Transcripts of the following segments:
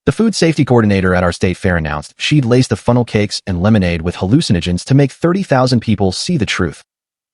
The food safety coordinator at our state fair announced she'd laced the funnel cakes and lemonade with hallucinogens to make 30,000 people see the truth.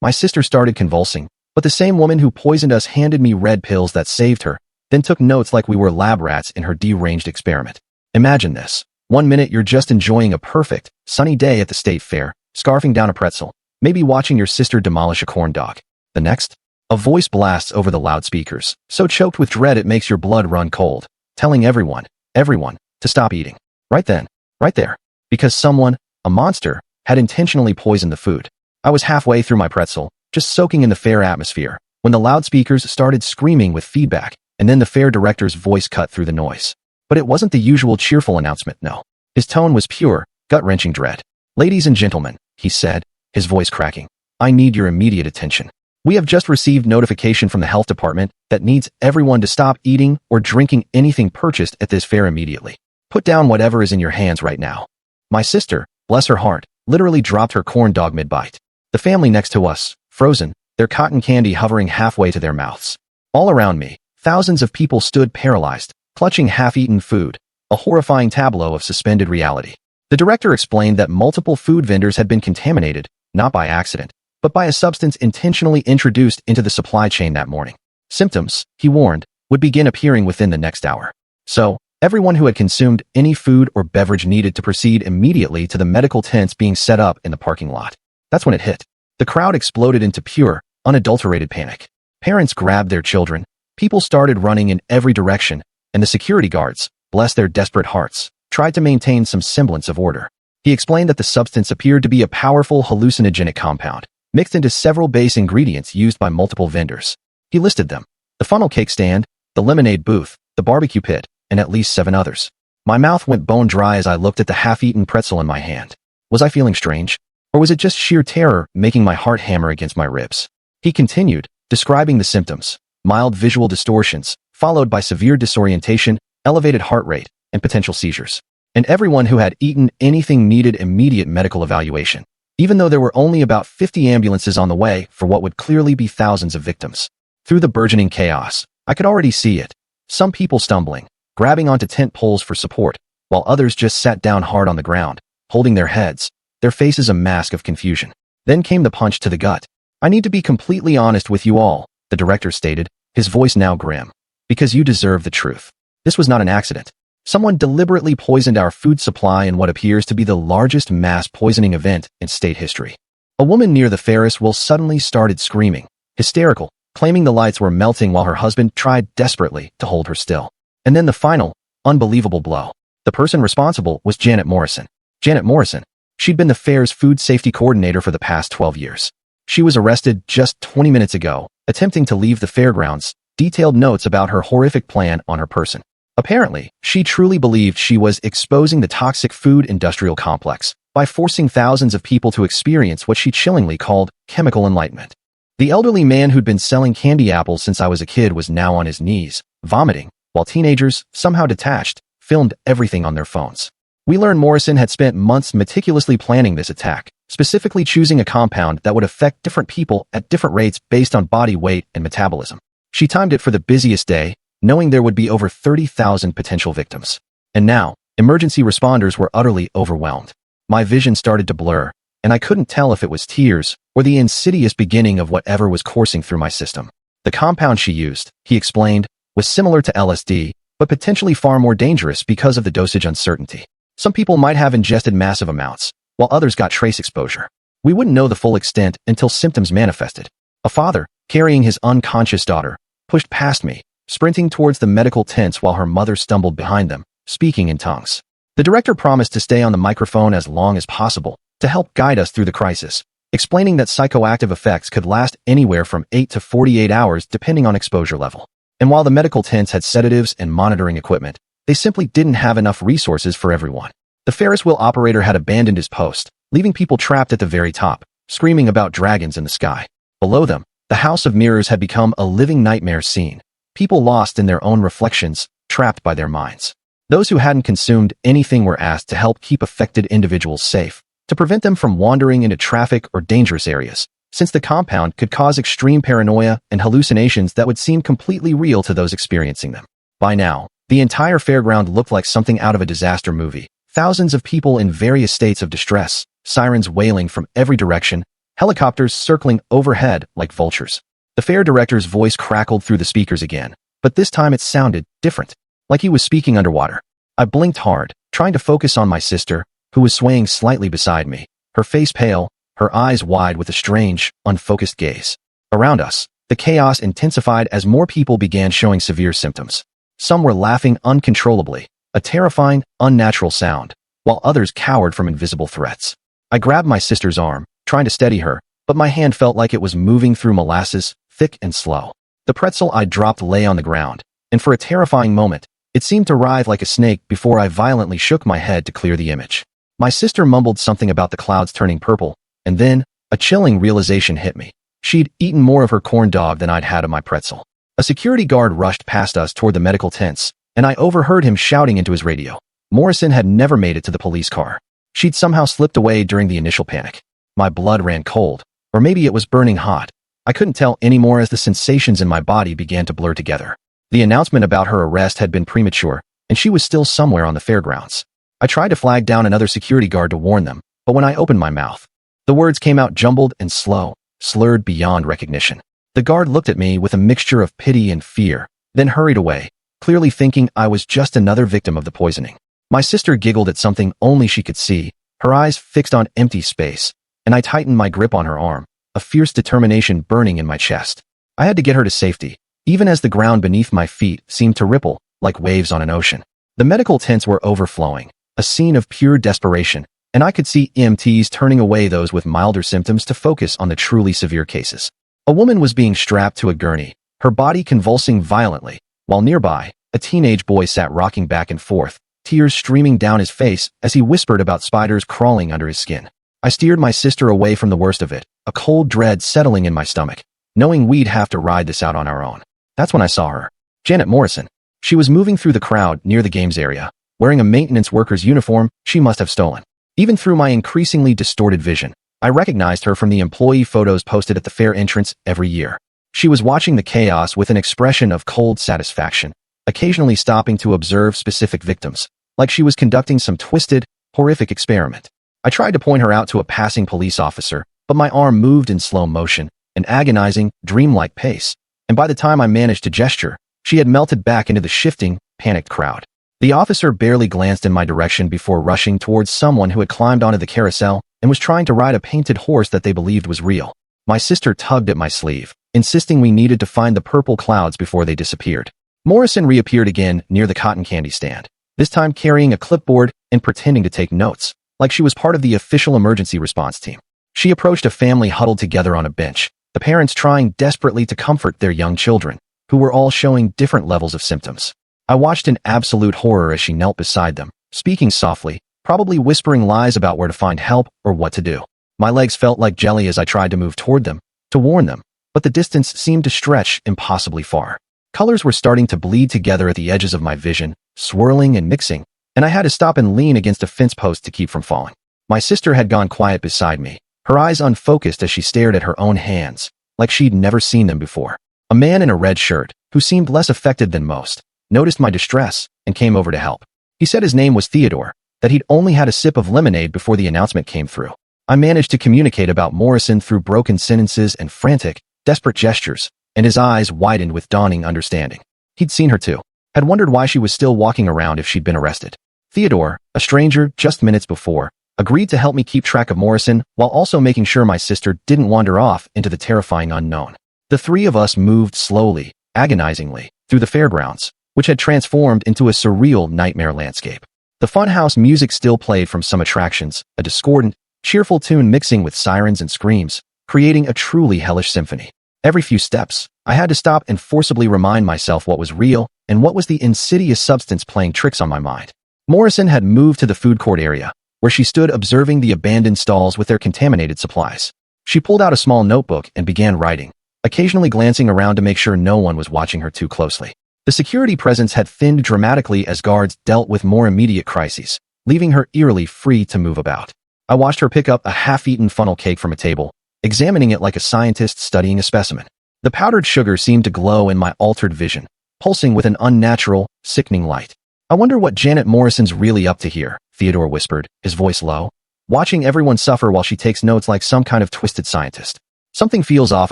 My sister started convulsing, but the same woman who poisoned us handed me red pills that saved her, then took notes like we were lab rats in her deranged experiment. Imagine this. One minute you're just enjoying a perfect, sunny day at the state fair, scarfing down a pretzel, maybe watching your sister demolish a corn dog. The next, a voice blasts over the loudspeakers, so choked with dread it makes your blood run cold, telling everyone, to stop eating. Right then, right there. Because someone, a monster, had intentionally poisoned the food. I was halfway through my pretzel, just soaking in the fair atmosphere, when the loudspeakers started screaming with feedback, and then the fair director's voice cut through the noise. But it wasn't the usual cheerful announcement, no. His tone was pure, gut-wrenching dread. "Ladies and gentlemen," he said, his voice cracking, "I need your immediate attention. We have just received notification from the health department that needs everyone to stop eating or drinking anything purchased at this fair immediately. Put down whatever is in your hands right now." My sister, bless her heart, literally dropped her corn dog mid-bite. The family next to us, frozen, their cotton candy hovering halfway to their mouths. All around me, thousands of people stood paralyzed, clutching half-eaten food, a horrifying tableau of suspended reality. The director explained that multiple food vendors had been contaminated, not by accident, but by a substance intentionally introduced into the supply chain that morning. Symptoms, he warned, would begin appearing within the next hour. So, everyone who had consumed any food or beverage needed to proceed immediately to the medical tents being set up in the parking lot. That's when it hit. The crowd exploded into pure, unadulterated panic. Parents grabbed their children, people started running in every direction, and the security guards, bless their desperate hearts, tried to maintain some semblance of order. He explained that the substance appeared to be a powerful hallucinogenic compound, mixed into several base ingredients used by multiple vendors. He listed them: the funnel cake stand, the lemonade booth, the barbecue pit, and at least 7 others. My mouth went bone dry as I looked at the half-eaten pretzel in my hand. Was I feeling strange? Or was it just sheer terror making my heart hammer against my ribs? He continued, describing the symptoms: mild visual distortions, followed by severe disorientation, elevated heart rate, and potential seizures. And everyone who had eaten anything needed immediate medical evaluation, even though there were only about 50 ambulances on the way for what would clearly be thousands of victims. Through the burgeoning chaos, I could already see it. Some people stumbling, grabbing onto tent poles for support, while others just sat down hard on the ground, holding their heads, their faces a mask of confusion. Then came the punch to the gut. "I need to be completely honest with you all," the director stated, his voice now grim. "Because you deserve the truth. This was not an accident. Someone deliberately poisoned our food supply in what appears to be the largest mass poisoning event in state history." A woman near the Ferris wheel suddenly started screaming, hysterical, claiming the lights were melting while her husband tried desperately to hold her still. And then the final, unbelievable blow. The person responsible was Janet Morrison. Janet Morrison. She'd been the fair's food safety coordinator for the past 12 years. She was arrested just 20 minutes ago, attempting to leave the fairgrounds, detailed notes about her horrific plan on her person. Apparently, she truly believed she was exposing the toxic food industrial complex by forcing thousands of people to experience what she chillingly called chemical enlightenment. The elderly man who'd been selling candy apples since I was a kid was now on his knees, vomiting, while teenagers, somehow detached, filmed everything on their phones. We learned Morrison had spent months meticulously planning this attack, specifically choosing a compound that would affect different people at different rates based on body weight and metabolism. She timed it for the busiest day, knowing there would be over 30,000 potential victims. And now, emergency responders were utterly overwhelmed. My vision started to blur, and I couldn't tell if it was tears or the insidious beginning of whatever was coursing through my system. The compound she used, he explained, was similar to LSD, but potentially far more dangerous because of the dosage uncertainty. Some people might have ingested massive amounts, while others got trace exposure. We wouldn't know the full extent until symptoms manifested. A father, carrying his unconscious daughter, pushed past me, sprinting towards the medical tents while her mother stumbled behind them, speaking in tongues. The director promised to stay on the microphone as long as possible to help guide us through the crisis, explaining that psychoactive effects could last anywhere from 8 to 48 hours depending on exposure level. And while the medical tents had sedatives and monitoring equipment, they simply didn't have enough resources for everyone. The Ferris wheel operator had abandoned his post, leaving people trapped at the very top, screaming about dragons in the sky. Below them, the House of Mirrors had become a living nightmare scene, people lost in their own reflections, trapped by their minds. Those who hadn't consumed anything were asked to help keep affected individuals safe, to prevent them from wandering into traffic or dangerous areas, since the compound could cause extreme paranoia and hallucinations that would seem completely real to those experiencing them. By now, The entire fairground looked like something out of a disaster movie. Thousands of people in various states of distress, sirens wailing from every direction, helicopters circling overhead like vultures. The fair director's voice crackled through the speakers again, but this time it sounded different, like he was speaking underwater. I blinked hard, trying to focus on my sister, who was swaying slightly beside me, her face pale, her eyes wide with a strange, unfocused gaze. Around us, the chaos intensified as more people began showing severe symptoms. Some were laughing uncontrollably, a terrifying, unnatural sound, while others cowered from invisible threats. I grabbed my sister's arm, trying to steady her, but my hand felt like it was moving through molasses, thick and slow. The pretzel I dropped lay on the ground, and for a terrifying moment, it seemed to writhe like a snake before I violently shook my head to clear the image. My sister mumbled something about the clouds turning purple, and then, a chilling realization hit me. She'd eaten more of her corn dog than I'd had of my pretzel. A security guard rushed past us toward the medical tents, and I overheard him shouting into his radio. Morrison had never made it to the police car. She'd somehow slipped away during the initial panic. My blood ran cold, or maybe it was burning hot. I couldn't tell anymore as the sensations in my body began to blur together. The announcement about her arrest had been premature, and she was still somewhere on the fairgrounds. I tried to flag down another security guard to warn them, but when I opened my mouth, the words came out jumbled and slow, slurred beyond recognition. The guard looked at me with a mixture of pity and fear, then hurried away, clearly thinking I was just another victim of the poisoning. My sister giggled at something only she could see, her eyes fixed on empty space, and I tightened my grip on her arm, a fierce determination burning in my chest. I had to get her to safety, even as the ground beneath my feet seemed to ripple, like waves on an ocean. The medical tents were overflowing, a scene of pure desperation, and I could see EMTs turning away those with milder symptoms to focus on the truly severe cases. A woman was being strapped to a gurney, her body convulsing violently, while nearby, a teenage boy sat rocking back and forth, tears streaming down his face as he whispered about spiders crawling under his skin. I steered my sister away from the worst of it, a cold dread settling in my stomach, knowing we'd have to ride this out on our own. That's when I saw her. Janet Morrison. She was moving through the crowd near the games area, wearing a maintenance worker's uniform she must have stolen. Even through my increasingly distorted vision, I recognized her from the employee photos posted at the fair entrance every year. She was watching the chaos with an expression of cold satisfaction, occasionally stopping to observe specific victims, like she was conducting some twisted, horrific experiment. I tried to point her out to a passing police officer, but my arm moved in slow motion, an agonizing, dreamlike pace, and by the time I managed to gesture, she had melted back into the shifting, panicked crowd. The officer barely glanced in my direction before rushing towards someone who had climbed onto the carousel and was trying to ride a painted horse that they believed was real. My sister tugged at my sleeve, insisting we needed to find the purple clouds before they disappeared. Morrison reappeared again near the cotton candy stand, this time carrying a clipboard and pretending to take notes, like she was part of the official emergency response team. She approached a family huddled together on a bench, the parents trying desperately to comfort their young children, who were all showing different levels of symptoms. I watched in absolute horror as she knelt beside them, speaking softly, probably whispering lies about where to find help or what to do. My legs felt like jelly as I tried to move toward them, to warn them, but the distance seemed to stretch impossibly far. Colors were starting to bleed together at the edges of my vision, swirling and mixing, and I had to stop and lean against a fence post to keep from falling. My sister had gone quiet beside me, her eyes unfocused as she stared at her own hands, like she'd never seen them before. A man in a red shirt, who seemed less affected than most, noticed my distress and came over to help. He said his name was Theodore, that he'd only had a sip of lemonade before the announcement came through. I managed to communicate about Morrison through broken sentences and frantic, desperate gestures, and his eyes widened with dawning understanding. He'd seen her too, had wondered why she was still walking around if she'd been arrested. Theodore, a stranger just minutes before, agreed to help me keep track of Morrison while also making sure my sister didn't wander off into the terrifying unknown. The three of us moved slowly, agonizingly, through the fairgrounds, which had transformed into a surreal nightmare landscape. The funhouse music still played from some attractions, a discordant, cheerful tune mixing with sirens and screams, creating a truly hellish symphony. Every few steps, I had to stop and forcibly remind myself what was real and what was the insidious substance playing tricks on my mind. Morrison had moved to the food court area, where she stood observing the abandoned stalls with their contaminated supplies. She pulled out a small notebook and began writing, occasionally glancing around to make sure no one was watching her too closely. The security presence had thinned dramatically as guards dealt with more immediate crises, leaving her eerily free to move about. I watched her pick up a half-eaten funnel cake from a table, examining it like a scientist studying a specimen. The powdered sugar seemed to glow in my altered vision, pulsing with an unnatural, sickening light. "I wonder what Janet Morrison's really up to here," Theodore whispered, his voice low, watching everyone suffer while she takes notes like some kind of twisted scientist. "Something feels off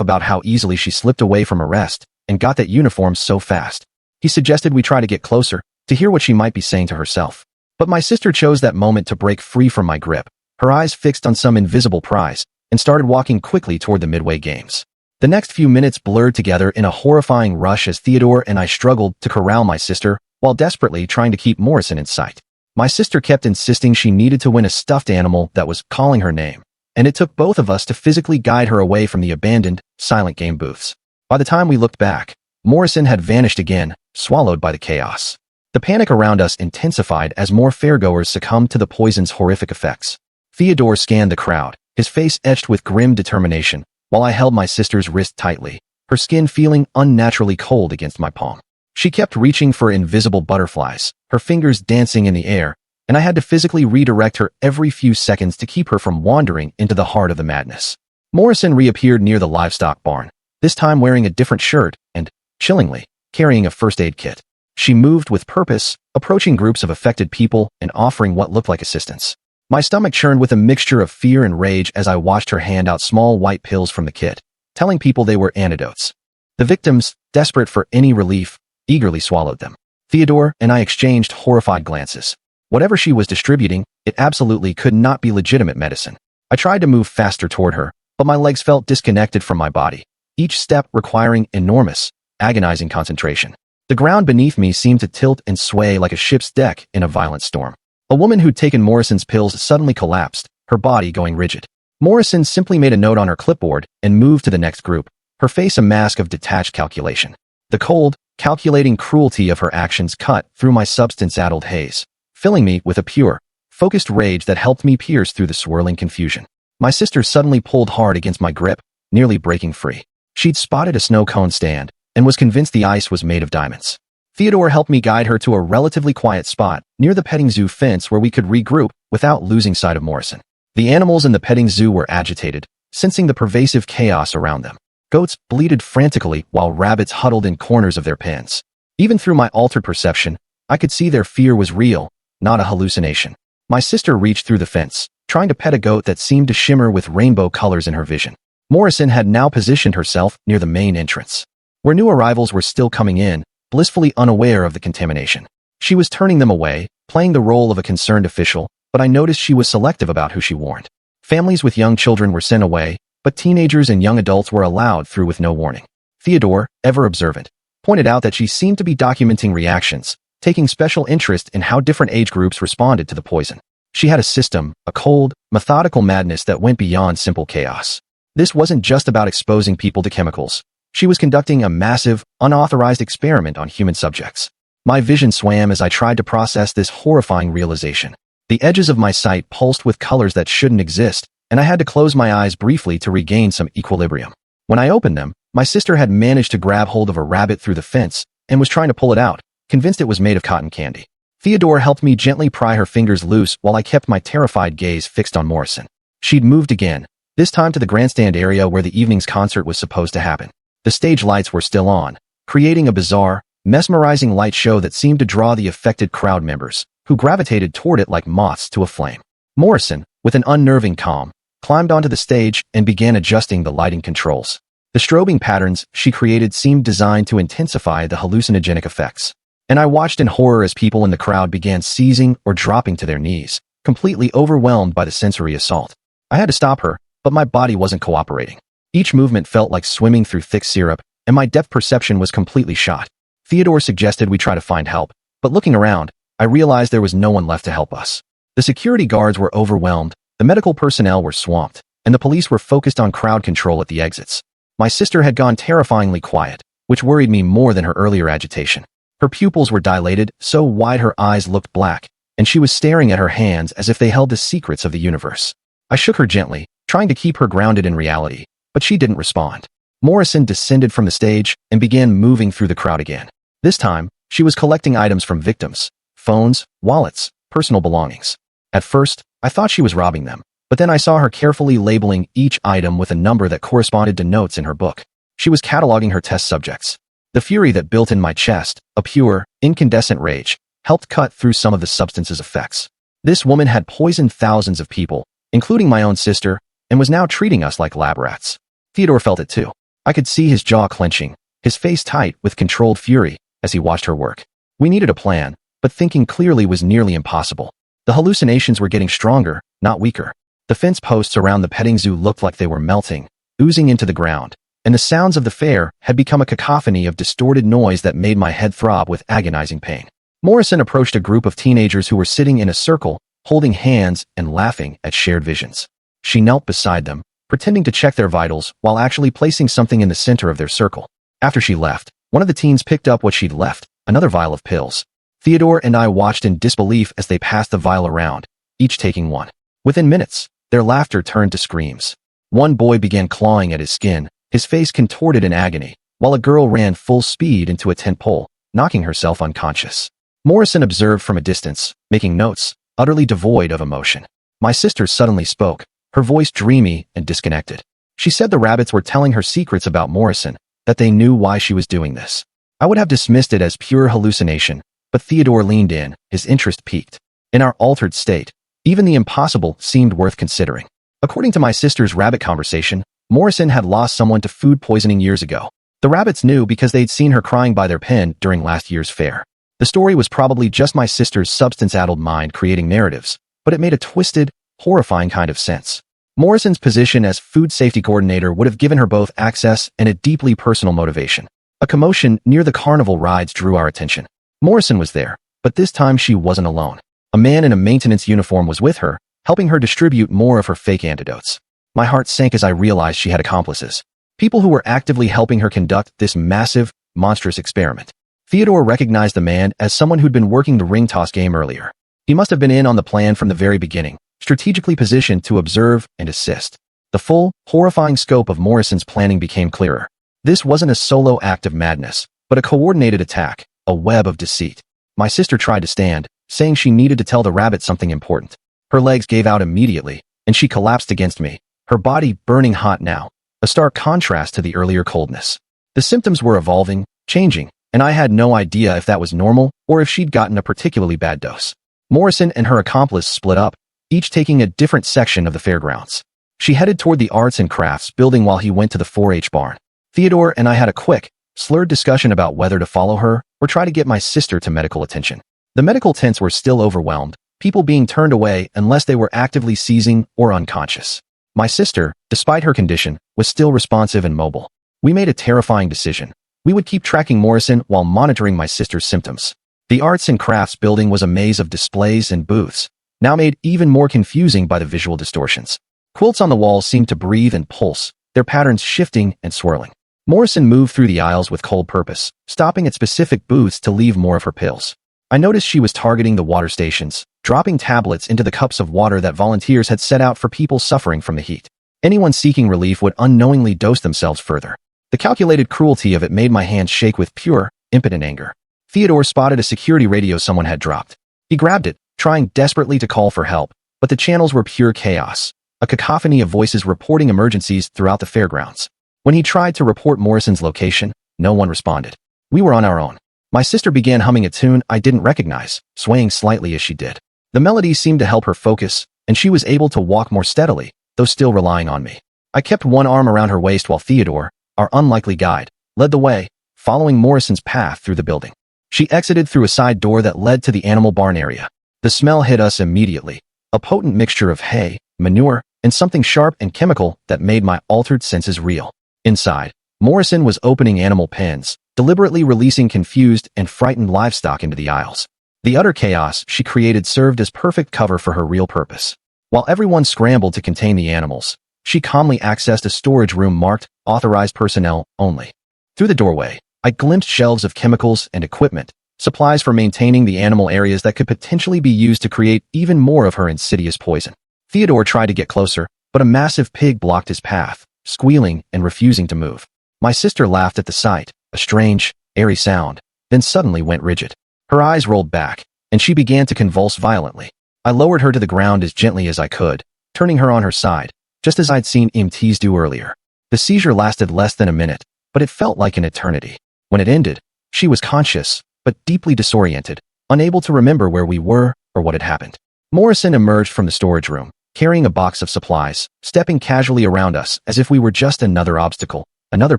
about how easily she slipped away from arrest and got that uniform so fast." He suggested we try to get closer, to hear what she might be saying to herself. But my sister chose that moment to break free from my grip, her eyes fixed on some invisible prize, and started walking quickly toward the Midway Games. The next few minutes blurred together in a horrifying rush as Theodore and I struggled to corral my sister while desperately trying to keep Morrison in sight. My sister kept insisting she needed to win a stuffed animal that was calling her name, and it took both of us to physically guide her away from the abandoned, silent game booths. By the time we looked back, Morrison had vanished again, swallowed by the chaos. The panic around us intensified as more fairgoers succumbed to the poison's horrific effects. Theodore scanned the crowd, his face etched with grim determination, while I held my sister's wrist tightly, her skin feeling unnaturally cold against my palm. She kept reaching for invisible butterflies, her fingers dancing in the air, and I had to physically redirect her every few seconds to keep her from wandering into the heart of the madness. Morrison reappeared near the livestock barn, this time wearing a different shirt and, chillingly, carrying a first aid kit. She moved with purpose, approaching groups of affected people and offering what looked like assistance. My stomach churned with a mixture of fear and rage as I watched her hand out small white pills from the kit, telling people they were antidotes. The victims, desperate for any relief, eagerly swallowed them. Theodore and I exchanged horrified glances. Whatever she was distributing, it absolutely could not be legitimate medicine. I tried to move faster toward her, but my legs felt disconnected from my body, each step requiring enormous, agonizing concentration. The ground beneath me seemed to tilt and sway like a ship's deck in a violent storm. A woman who'd taken Morrison's pills suddenly collapsed, her body going rigid. Morrison simply made a note on her clipboard and moved to the next group, her face a mask of detached calculation. The cold, calculating cruelty of her actions cut through my substance-addled haze, filling me with a pure, focused rage that helped me pierce through the swirling confusion. My sister suddenly pulled hard against my grip, nearly breaking free. She'd spotted a snow cone stand and was convinced the ice was made of diamonds. Theodore helped me guide her to a relatively quiet spot near the petting zoo fence where we could regroup without losing sight of Morrison. The animals in the petting zoo were agitated, sensing the pervasive chaos around them. Goats bleated frantically while rabbits huddled in corners of their pens. Even through my altered perception, I could see their fear was real, not a hallucination. My sister reached through the fence, trying to pet a goat that seemed to shimmer with rainbow colors in her vision. Morrison had now positioned herself near the main entrance, where new arrivals were still coming in, blissfully unaware of the contamination. She was turning them away, playing the role of a concerned official, but I noticed she was selective about who she warned. Families with young children were sent away, but teenagers and young adults were allowed through with no warning. Theodore, ever observant, pointed out that she seemed to be documenting reactions, taking special interest in how different age groups responded to the poison. She had a system, a cold, methodical madness that went beyond simple chaos. This wasn't just about exposing people to chemicals. She was conducting a massive, unauthorized experiment on human subjects. My vision swam as I tried to process this horrifying realization. The edges of my sight pulsed with colors that shouldn't exist, and I had to close my eyes briefly to regain some equilibrium. When I opened them, my sister had managed to grab hold of a rabbit through the fence and was trying to pull it out, convinced it was made of cotton candy. Theodore helped me gently pry her fingers loose while I kept my terrified gaze fixed on Morrison. She'd moved again, this time to the grandstand area where the evening's concert was supposed to happen. The stage lights were still on, creating a bizarre, mesmerizing light show that seemed to draw the affected crowd members, who gravitated toward it like moths to a flame. Morrison, with an unnerving calm, climbed onto the stage and began adjusting the lighting controls. The strobing patterns she created seemed designed to intensify the hallucinogenic effects. And I watched in horror as people in the crowd began seizing or dropping to their knees, completely overwhelmed by the sensory assault. I had to stop her, but my body wasn't cooperating. Each movement felt like swimming through thick syrup, and my depth perception was completely shot. Theodore suggested we try to find help, but looking around, I realized there was no one left to help us. The security guards were overwhelmed, the medical personnel were swamped, and the police were focused on crowd control at the exits. My sister had gone terrifyingly quiet, which worried me more than her earlier agitation. Her pupils were dilated, so wide her eyes looked black, and she was staring at her hands as if they held the secrets of the universe. I shook her gently, trying to keep her grounded in reality, but she didn't respond. Morrison descended from the stage and began moving through the crowd again. This time, she was collecting items from victims: phones, wallets, personal belongings. At first, I thought she was robbing them, but then I saw her carefully labeling each item with a number that corresponded to notes in her book. She was cataloging her test subjects. The fury that built in my chest, a pure, incandescent rage, helped cut through some of the substance's effects. This woman had poisoned thousands of people, including my own sister, and was now treating us like lab rats. Theodore felt it too. I could see his jaw clenching, his face tight with controlled fury as he watched her work. We needed a plan, but thinking clearly was nearly impossible. The hallucinations were getting stronger, not weaker. The fence posts around the petting zoo looked like they were melting, oozing into the ground, and the sounds of the fair had become a cacophony of distorted noise that made my head throb with agonizing pain. Morrison approached a group of teenagers who were sitting in a circle, holding hands and laughing at shared visions. She knelt beside them, pretending to check their vitals while actually placing something in the center of their circle. After she left, one of the teens picked up what she'd left, another vial of pills. Theodore and I watched in disbelief as they passed the vial around, each taking one. Within minutes, their laughter turned to screams. One boy began clawing at his skin, his face contorted in agony, while a girl ran full speed into a tent pole, knocking herself unconscious. Morrison observed from a distance, making notes, utterly devoid of emotion. My sister suddenly spoke, her voice dreamy and disconnected. She said the rabbits were telling her secrets about Morrison, that they knew why she was doing this. I would have dismissed it as pure hallucination, but Theodore leaned in, his interest piqued. In our altered state, even the impossible seemed worth considering. According to my sister's rabbit conversation, Morrison had lost someone to food poisoning years ago. The rabbits knew because they'd seen her crying by their pen during last year's fair. The story was probably just my sister's substance-addled mind creating narratives, but it made a twisted, horrifying kind of sense. Morrison's position as food safety coordinator would have given her both access and a deeply personal motivation. A commotion near the carnival rides drew our attention. Morrison was there, but this time she wasn't alone. A man in a maintenance uniform was with her, helping her distribute more of her fake antidotes. My heart sank as I realized she had accomplices. People who were actively helping her conduct this massive, monstrous experiment. Theodore recognized the man as someone who'd been working the ring toss game earlier. He must have been in on the plan from the very beginning, strategically positioned to observe and assist. The full, horrifying scope of Morrison's planning became clearer. This wasn't a solo act of madness, but a coordinated attack, a web of deceit. My sister tried to stand, saying she needed to tell the rabbit something important. Her legs gave out immediately, and she collapsed against me, her body burning hot now, a stark contrast to the earlier coldness. The symptoms were evolving, changing, and I had no idea if that was normal or if she'd gotten a particularly bad dose. Morrison and her accomplice split up, each taking a different section of the fairgrounds. She headed toward the arts and crafts building while he went to the 4-H barn. Theodore and I had a quick, slurred discussion about whether to follow her or try to get my sister to medical attention. The medical tents were still overwhelmed, people being turned away unless they were actively seizing or unconscious. My sister, despite her condition, was still responsive and mobile. We made a terrifying decision. We would keep tracking Morrison while monitoring my sister's symptoms. The arts and crafts building was a maze of displays and booths, now made even more confusing by the visual distortions. Quilts on the walls seemed to breathe and pulse, their patterns shifting and swirling. Morrison moved through the aisles with cold purpose, stopping at specific booths to leave more of her pills. I noticed she was targeting the water stations, dropping tablets into the cups of water that volunteers had set out for people suffering from the heat. Anyone seeking relief would unknowingly dose themselves further. The calculated cruelty of it made my hands shake with pure, impotent anger. Theodore spotted a security radio someone had dropped. He grabbed it, trying desperately to call for help, but the channels were pure chaos, a cacophony of voices reporting emergencies throughout the fairgrounds. When he tried to report Morrison's location, no one responded. We were on our own. My sister began humming a tune I didn't recognize, swaying slightly as she did. The melody seemed to help her focus, and she was able to walk more steadily, though still relying on me. I kept one arm around her waist while Theodore, our unlikely guide, led the way, following Morrison's path through the building. She exited through a side door that led to the animal barn area. The smell hit us immediately, a potent mixture of hay, manure, and something sharp and chemical that made my altered senses real. Inside, Morrison was opening animal pens, deliberately releasing confused and frightened livestock into the aisles. The utter chaos she created served as perfect cover for her real purpose. While everyone scrambled to contain the animals, she calmly accessed a storage room marked Authorized Personnel Only. Through the doorway, I glimpsed shelves of chemicals and equipment, supplies for maintaining the animal areas that could potentially be used to create even more of her insidious poison. Theodore tried to get closer, but a massive pig blocked his path, squealing and refusing to move. My sister laughed at the sight, a strange, airy sound, then suddenly went rigid. Her eyes rolled back, and she began to convulse violently. I lowered her to the ground as gently as I could, turning her on her side, just as I'd seen EMTs do earlier. The seizure lasted less than a minute, but it felt like an eternity. When it ended, she was conscious, but deeply disoriented, unable to remember where we were or what had happened. Morrison emerged from the storage room, carrying a box of supplies, stepping casually around us as if we were just another obstacle, another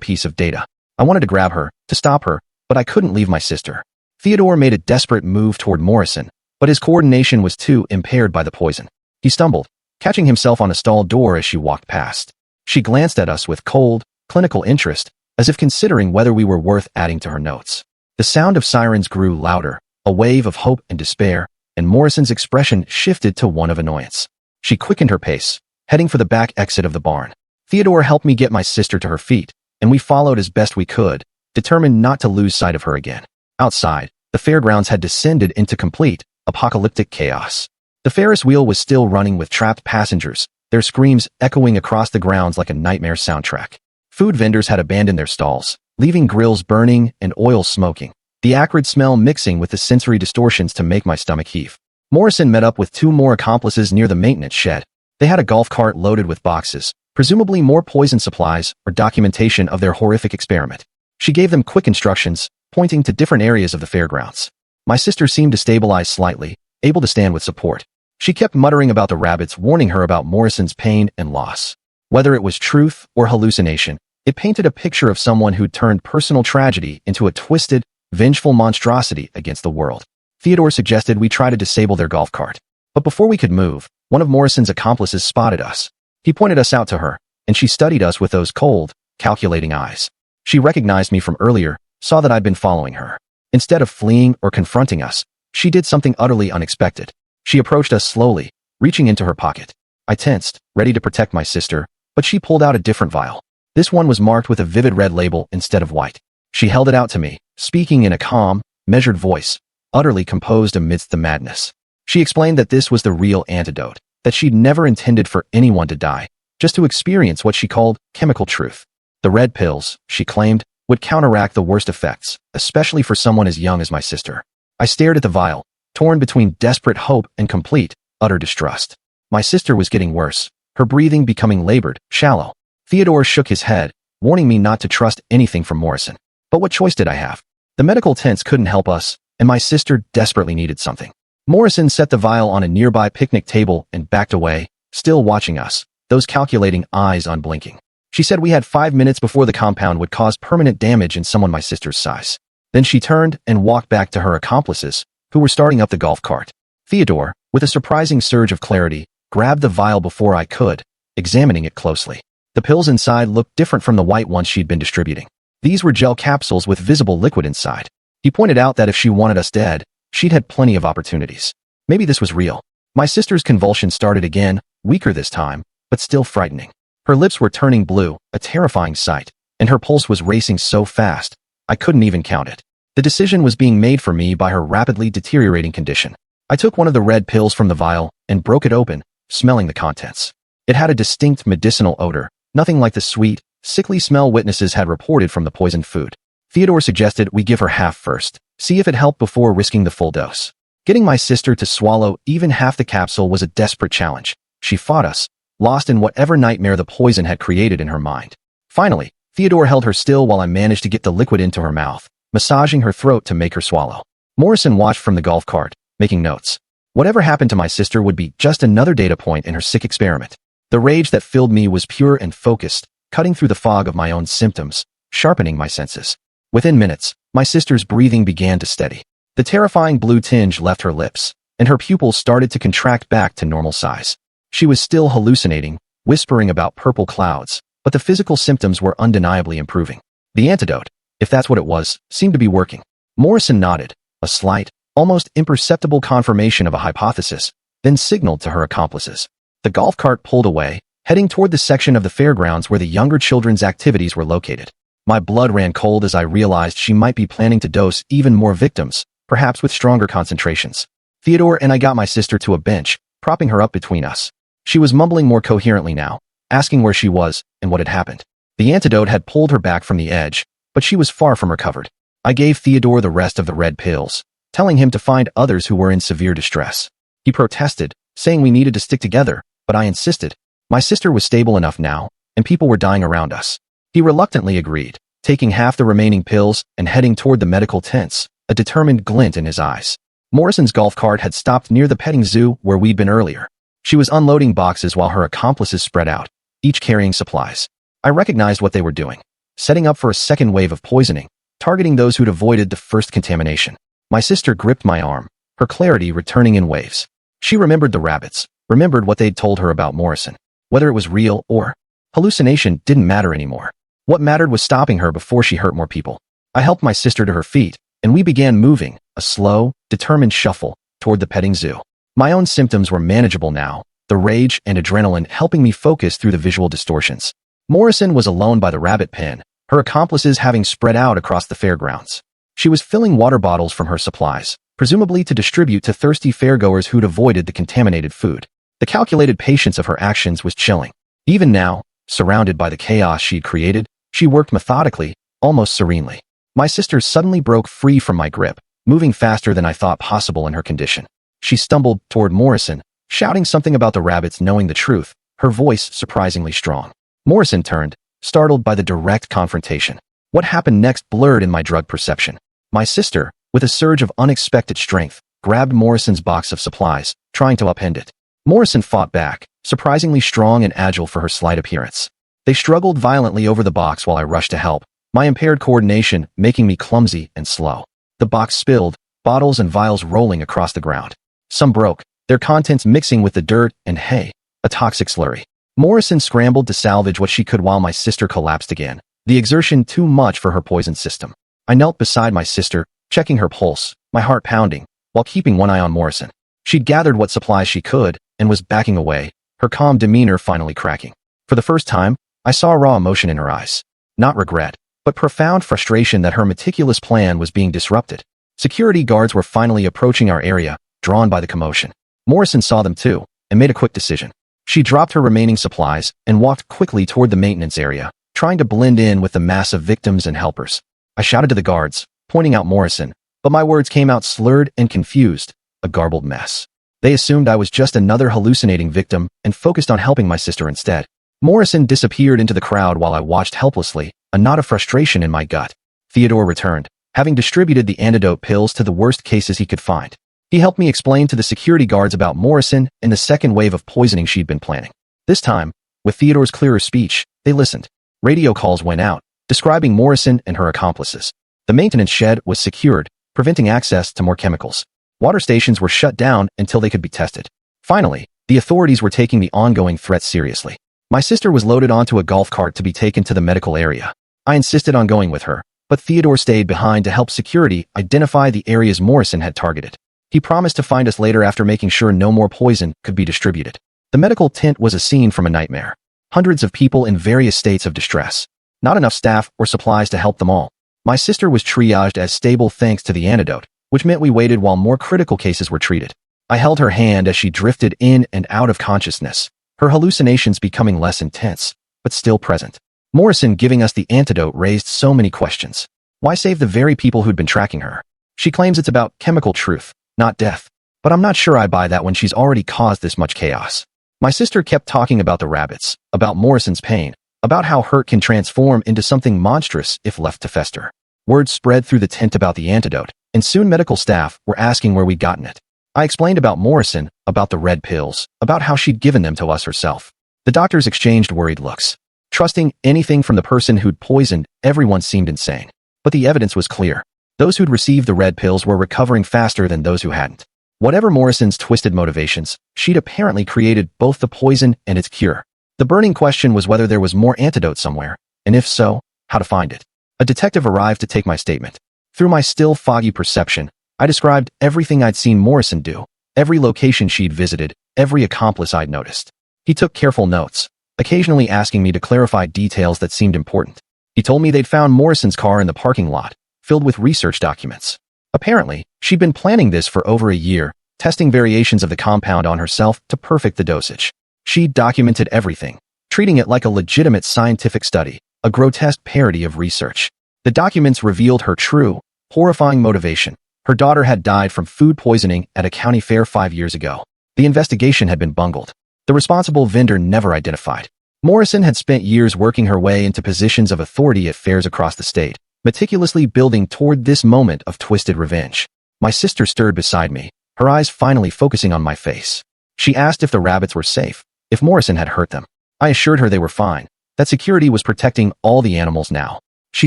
piece of data. I wanted to grab her, to stop her, but I couldn't leave my sister. Theodore made a desperate move toward Morrison, but his coordination was too impaired by the poison. He stumbled, catching himself on a stall door as she walked past. She glanced at us with cold, clinical interest, as if considering whether we were worth adding to her notes. The sound of sirens grew louder, a wave of hope and despair, and Morrison's expression shifted to one of annoyance. She quickened her pace, heading for the back exit of the barn. Theodore helped me get my sister to her feet, and we followed as best we could, determined not to lose sight of her again. Outside, the fairgrounds had descended into complete, apocalyptic chaos. The Ferris wheel was still running with trapped passengers, their screams echoing across the grounds like a nightmare soundtrack. Food vendors had abandoned their stalls, leaving grills burning and oil smoking, the acrid smell mixing with the sensory distortions to make my stomach heave. Morrison met up with two more accomplices near the maintenance shed. They had a golf cart loaded with boxes, presumably more poison supplies or documentation of their horrific experiment. She gave them quick instructions, pointing to different areas of the fairgrounds. My sister seemed to stabilize slightly, able to stand with support. She kept muttering about the rabbits, warning her about Morrison's pain and loss. Whether it was truth or hallucination, it painted a picture of someone who'd turned personal tragedy into a twisted, vengeful monstrosity against the world. Theodore suggested we try to disable their golf cart. But before we could move, one of Morrison's accomplices spotted us. He pointed us out to her, and she studied us with those cold, calculating eyes. She recognized me from earlier, saw that I'd been following her. Instead of fleeing or confronting us, she did something utterly unexpected. She approached us slowly, reaching into her pocket. I tensed, ready to protect my sister, but she pulled out a different vial. This one was marked with a vivid red label instead of white. She held it out to me, speaking in a calm, measured voice, utterly composed amidst the madness. She explained that this was the real antidote, that she'd never intended for anyone to die, just to experience what she called chemical truth. The red pills, she claimed, would counteract the worst effects, especially for someone as young as my sister. I stared at the vial, torn between desperate hope and complete, utter distrust. My sister was getting worse, her breathing becoming labored, shallow. Theodore shook his head, warning me not to trust anything from Morrison. But what choice did I have? The medical tents couldn't help us, and my sister desperately needed something. Morrison set the vial on a nearby picnic table and backed away, still watching us, those calculating eyes unblinking. She said we had 5 minutes before the compound would cause permanent damage in someone my sister's size. Then she turned and walked back to her accomplices, who were starting up the golf cart. Theodore, with a surprising surge of clarity, grabbed the vial before I could, examining it closely. The pills inside looked different from the white ones she'd been distributing. These were gel capsules with visible liquid inside. He pointed out that if she wanted us dead, she'd had plenty of opportunities. Maybe this was real. My sister's convulsions started again, weaker this time, but still frightening. Her lips were turning blue, a terrifying sight, and her pulse was racing so fast, I couldn't even count it. The decision was being made for me by her rapidly deteriorating condition. I took one of the red pills from the vial and broke it open, smelling the contents. It had a distinct medicinal odor, nothing like the sweet, sickly smell witnesses had reported from the poisoned food. Theodore suggested we give her half first, see if it helped before risking the full dose. Getting my sister to swallow even half the capsule was a desperate challenge. She fought us, lost in whatever nightmare the poison had created in her mind. Finally, Theodore held her still while I managed to get the liquid into her mouth, massaging her throat to make her swallow. Morrison watched from the golf cart, making notes. Whatever happened to my sister would be just another data point in her sick experiment. The rage that filled me was pure and focused, cutting through the fog of my own symptoms, sharpening my senses. Within minutes, my sister's breathing began to steady. The terrifying blue tinge left her lips, and her pupils started to contract back to normal size. She was still hallucinating, whispering about purple clouds, but the physical symptoms were undeniably improving. The antidote, if that's what it was, seemed to be working. Morrison nodded, a slight, almost imperceptible confirmation of a hypothesis, then signaled to her accomplices. The golf cart pulled away, heading toward the section of the fairgrounds where the younger children's activities were located. My blood ran cold as I realized she might be planning to dose even more victims, perhaps with stronger concentrations. Theodore and I got my sister to a bench, propping her up between us. She was mumbling more coherently now, asking where she was and what had happened. The antidote had pulled her back from the edge, but she was far from recovered. I gave Theodore the rest of the red pills, telling him to find others who were in severe distress. He protested, saying we needed to stick together, but I insisted. My sister was stable enough now, and people were dying around us. He reluctantly agreed, taking half the remaining pills and heading toward the medical tents, a determined glint in his eyes. Morrison's golf cart had stopped near the petting zoo where we'd been earlier. She was unloading boxes while her accomplices spread out, each carrying supplies. I recognized what they were doing, setting up for a second wave of poisoning, targeting those who'd avoided the first contamination. My sister gripped my arm, her clarity returning in waves. She remembered the rabbits, remembered what they'd told her about Morrison. Whether it was real or hallucination didn't matter anymore. What mattered was stopping her before she hurt more people. I helped my sister to her feet, and we began moving, a slow, determined shuffle, toward the petting zoo. My own symptoms were manageable now, the rage and adrenaline helping me focus through the visual distortions. Morrison was alone by the rabbit pen, her accomplices having spread out across the fairgrounds. She was filling water bottles from her supplies, presumably to distribute to thirsty fairgoers who'd avoided the contaminated food. The calculated patience of her actions was chilling. Even now, surrounded by the chaos she'd created, she worked methodically, almost serenely. My sister suddenly broke free from my grip, moving faster than I thought possible in her condition. She stumbled toward Morrison, shouting something about the rabbits knowing the truth, her voice surprisingly strong. Morrison turned, startled by the direct confrontation. What happened next blurred in my drug perception. My sister, with a surge of unexpected strength, grabbed Morrison's box of supplies, trying to upend it. Morrison fought back, surprisingly strong and agile for her slight appearance. They struggled violently over the box while I rushed to help, my impaired coordination making me clumsy and slow. The box spilled, bottles and vials rolling across the ground. Some broke, their contents mixing with the dirt and hay, a toxic slurry. Morrison scrambled to salvage what she could while my sister collapsed again, the exertion too much for her poison system. I knelt beside my sister, checking her pulse, my heart pounding, while keeping one eye on Morrison. She'd gathered what supplies she could and was backing away, her calm demeanor finally cracking. For the first time, I saw raw emotion in her eyes. Not regret, but profound frustration that her meticulous plan was being disrupted. Security guards were finally approaching our area, drawn by the commotion. Morrison saw them too, and made a quick decision. She dropped her remaining supplies and walked quickly toward the maintenance area, trying to blend in with the mass of victims and helpers. I shouted to the guards, pointing out Morrison, but my words came out slurred and confused, a garbled mess. They assumed I was just another hallucinating victim and focused on helping my sister instead. Morrison disappeared into the crowd while I watched helplessly, a knot of frustration in my gut. Theodore returned, having distributed the antidote pills to the worst cases he could find. He helped me explain to the security guards about Morrison and the second wave of poisoning she'd been planning. This time, with Theodore's clearer speech, they listened. Radio calls went out, describing Morrison and her accomplices. The maintenance shed was secured, preventing access to more chemicals. Water stations were shut down until they could be tested. Finally, the authorities were taking the ongoing threat seriously. My sister was loaded onto a golf cart to be taken to the medical area. I insisted on going with her, but Theodore stayed behind to help security identify the areas Morrison had targeted. He promised to find us later after making sure no more poison could be distributed. The medical tent was a scene from a nightmare. Hundreds of people in various states of distress. Not enough staff or supplies to help them all. My sister was triaged as stable thanks to the antidote, which meant we waited while more critical cases were treated. I held her hand as she drifted in and out of consciousness, her hallucinations becoming less intense, but still present. Morrison giving us the antidote raised so many questions. Why save the very people who'd been tracking her? She claims it's about chemical truth, not death. But I'm not sure I buy that when she's already caused this much chaos. My sister kept talking about the rabbits, about Morrison's pain, about how hurt can transform into something monstrous if left to fester. Word spread through the tent about the antidote, and soon medical staff were asking where we'd gotten it. I explained about Morrison, about the red pills, about how she'd given them to us herself. The doctors exchanged worried looks. Trusting anything from the person who'd poisoned everyone seemed insane. But the evidence was clear. Those who'd received the red pills were recovering faster than those who hadn't. Whatever Morrison's twisted motivations, she'd apparently created both the poison and its cure. The burning question was whether there was more antidote somewhere, and if so, how to find it. A detective arrived to take my statement. Through my still foggy perception, I described everything I'd seen Morrison do, every location she'd visited, every accomplice I'd noticed. He took careful notes, occasionally asking me to clarify details that seemed important. He told me they'd found Morrison's car in the parking lot, filled with research documents. Apparently, she'd been planning this for over a year, testing variations of the compound on herself to perfect the dosage. She'd documented everything, treating it like a legitimate scientific study, a grotesque parody of research. The documents revealed her true, horrifying motivation. Her daughter had died from food poisoning at a county fair 5 years ago. The investigation had been bungled. The responsible vendor never identified. Morrison had spent years working her way into positions of authority at fairs across the state, meticulously building toward this moment of twisted revenge. My sister stirred beside me, her eyes finally focusing on my face. She asked if the rabbits were safe, if Morrison had hurt them. I assured her they were fine, that security was protecting all the animals now. She